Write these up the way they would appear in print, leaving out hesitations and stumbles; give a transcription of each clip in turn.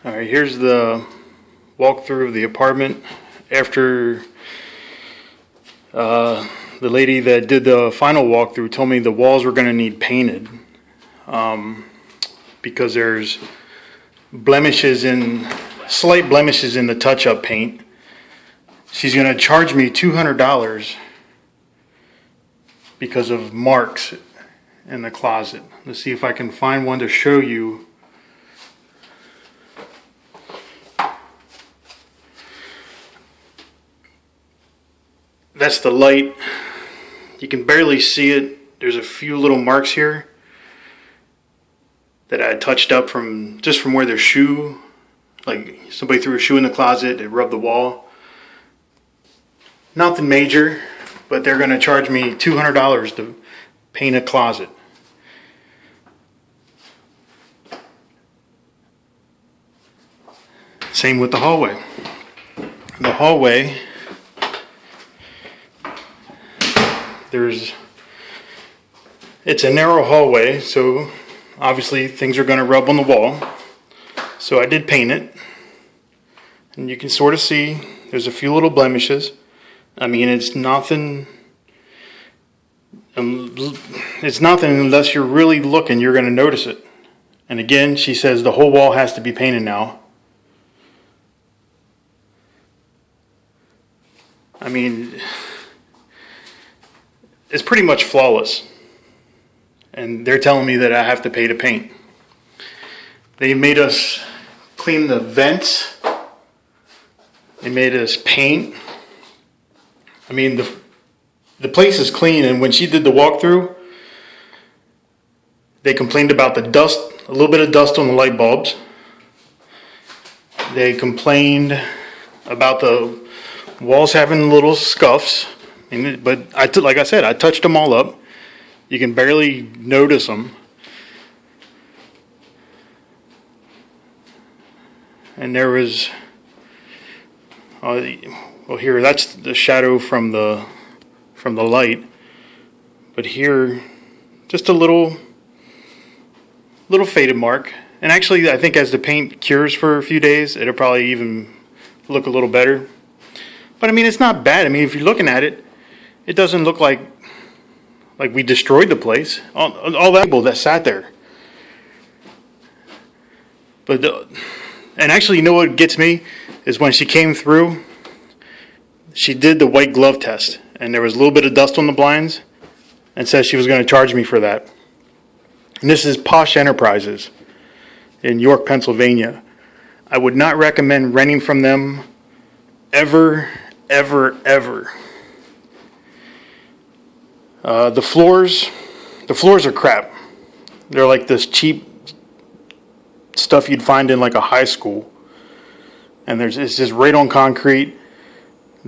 Alright, here's the walkthrough of the apartment after the lady that did the final walkthrough told me the walls were going to need painted because there's slight blemishes in the touch-up paint. She's going to charge me $200 because of marks in the closet. Let's see if I can find one to show you. That's the light. You can barely see it. There's a few little marks here that I had touched up from where their shoe, like somebody threw a shoe in the closet, it rubbed the wall. Nothing major, but they're going to charge me $200 to paint a closet. Same with the hallway. The hallway, it's a narrow hallway, so obviously things are going to rub on the wall. So I did paint it, and you can sort of see there's a few little blemishes. I mean, it's nothing unless you're really looking, you're going to notice it. And again, she says the whole wall has to be painted now. I mean, it's pretty much flawless. And they're telling me that I have to pay to paint. They made us clean the vents. They made us paint. I mean, the place is clean, and when she did the walkthrough, they complained about the dust, a little bit of dust on the light bulbs. They complained about the walls having little scuffs, but like I said, I touched them all up. You can barely notice them. And there was, well, here, that's the shadow from the light. But here, just a little faded mark. And actually, I think as the paint cures for a few days, it'll probably even look a little better. But I mean, it's not bad. I mean, if you're looking at it, it doesn't look like we destroyed the place. All that people that sat there. But and actually, you know what gets me is when she came through, she did the white glove test, and there was a little bit of dust on the blinds, and said she was going to charge me for that. And this is Pasch Enterprises in York, Pennsylvania. I would not recommend renting from them ever, ever, ever. The floors are crap. They're like this cheap stuff you'd find in like a high school, and it's just right on concrete.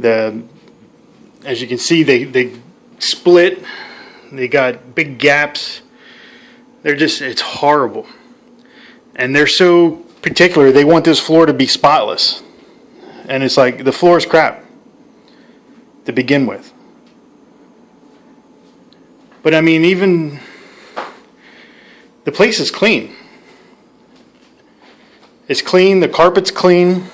As you can see, they split. They got big gaps. It's horrible, and they're so particular. They want this floor to be spotless, and it's like the floor is crap to begin with. But I mean, even the place is clean. It's clean, the carpet's clean.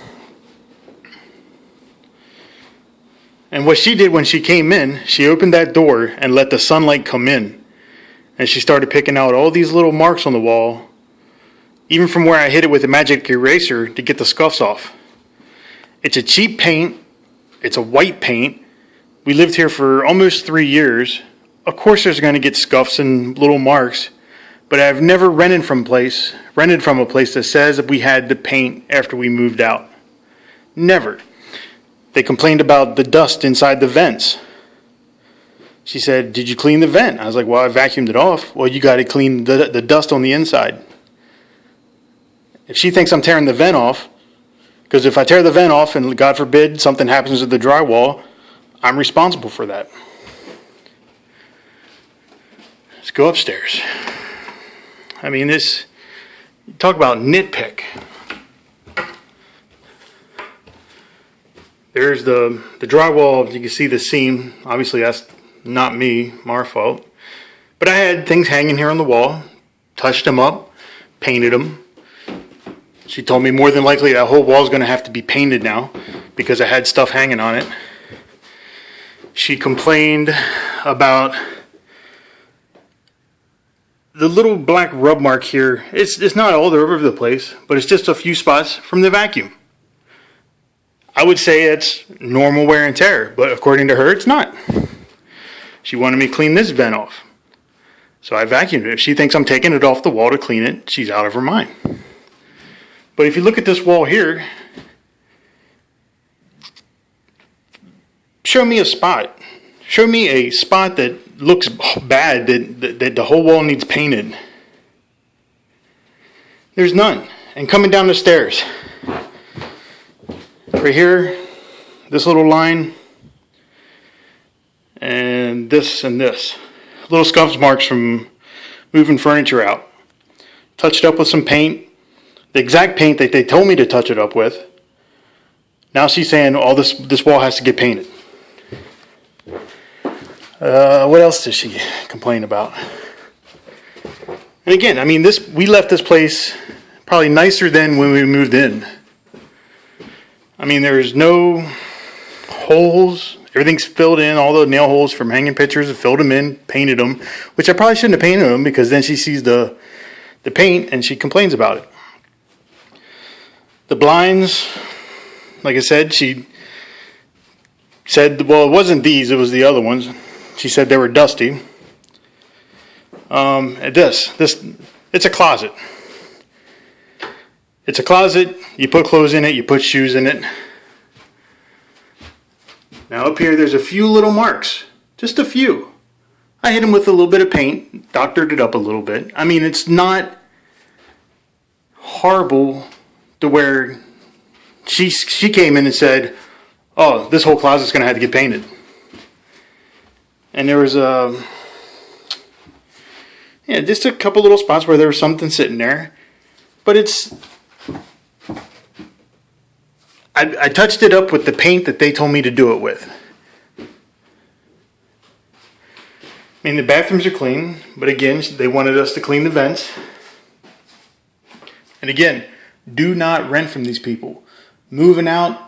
And what she did when she came in, she opened that door and let the sunlight come in. And she started picking out all these little marks on the wall, even from where I hit it with a magic eraser to get the scuffs off. It's a cheap paint. It's a white paint. We lived here for almost 3 years. Of course there's going to get scuffs and little marks, but I've never rented from a place that says that we had to paint after we moved out. Never. They complained about the dust inside the vents. She said, "Did you clean the vent?" I was like, "Well, I vacuumed it off." "Well, you got to clean the dust on the inside." If she thinks I'm tearing the vent off, because if I tear the vent off and God forbid something happens to the drywall, I'm responsible for that. Let's go upstairs. I mean, talk about nitpick. There's the drywall. You can see the seam. Obviously, that's not me, my fault. But I had things hanging here on the wall, touched them up, painted them. She told me more than likely that whole wall is going to have to be painted now because I had stuff hanging on it. She complained about the little black rub mark here. It's not all over the place, but it's just a few spots from the vacuum. I would say it's normal wear and tear, but according to her, it's not. She wanted me to clean this vent off. So I vacuumed it. If she thinks I'm taking it off the wall to clean it, she's out of her mind. But if you look at this wall here, show me a spot. Show me a spot that looks bad, that the whole wall needs painted. There's none. And coming down the stairs, right here, this little line, and this, little scuff marks from moving furniture out. Touched up with some paint. The exact paint that they told me to touch it up with. Now she's saying, "Oh, this wall has to get painted." What else does she complain about? And again, I mean, we left this place probably nicer than when we moved in. I mean, there's no holes. Everything's filled in. All the nail holes from hanging pictures, I filled them in, painted them, which I probably shouldn't have painted them because then she sees the paint and she complains about it. The blinds, like I said, she said, well, it wasn't these, it was the other ones. She said they were dusty. It's a closet. It's a closet. You put clothes in it, you put shoes in it. Now up here, there's a few little marks, just a few. I hit them with a little bit of paint, doctored it up a little bit. I mean, it's not horrible to where she came in and said, "Oh, this whole closet's going to have to get painted." And there was just a couple little spots where there was something sitting there. But I touched it up with the paint that they told me to do it with. I mean, the bathrooms are clean, but again, they wanted us to clean the vents. And again, do not rent from these people. Moving out,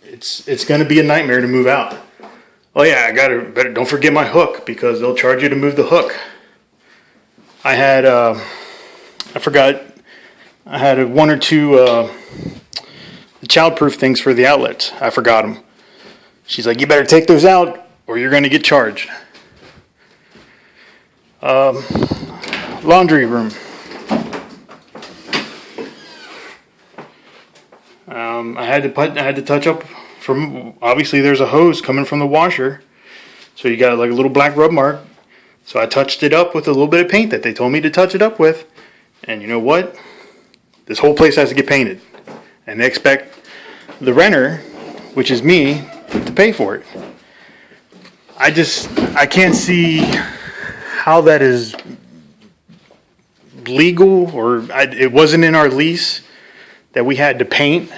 it's going to be a nightmare to move out. Oh yeah, don't forget my hook because they'll charge you to move the hook. I had one or two childproof things for the outlets. I forgot them. She's like, "You better take those out or you're going to get charged." Laundry room. I had to touch up from, obviously there's a hose coming from the washer, so you got like a little black rub mark. So I touched it up with a little bit of paint that they told me to touch it up with, and you know what? This whole place has to get painted, and they expect the renter, which is me, to pay for it. I can't see how that is legal, or it wasn't in our lease that we had to paint.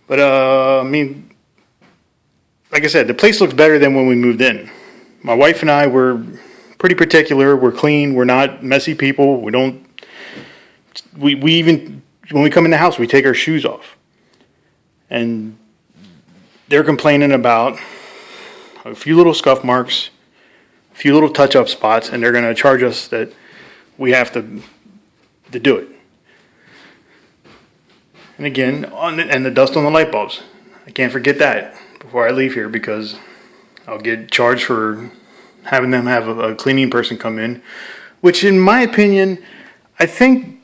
But I mean, like I said, the place looks better than when we moved in. My wife and I were pretty particular. We're clean. We're not messy people. We even, when we come in the house, we take our shoes off. And they're complaining about a few little scuff marks, a few little touch-up spots, and they're going to charge us that we have to do it. And again, and the dust on the light bulbs. I can't forget that before I leave here because I'll get charged for having them have a cleaning person come in, which in my opinion, I think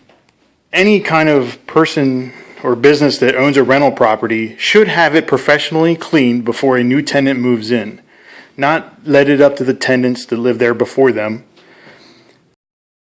any kind of person or business that owns a rental property should have it professionally cleaned before a new tenant moves in. Not let it up to the tenants that live there before them.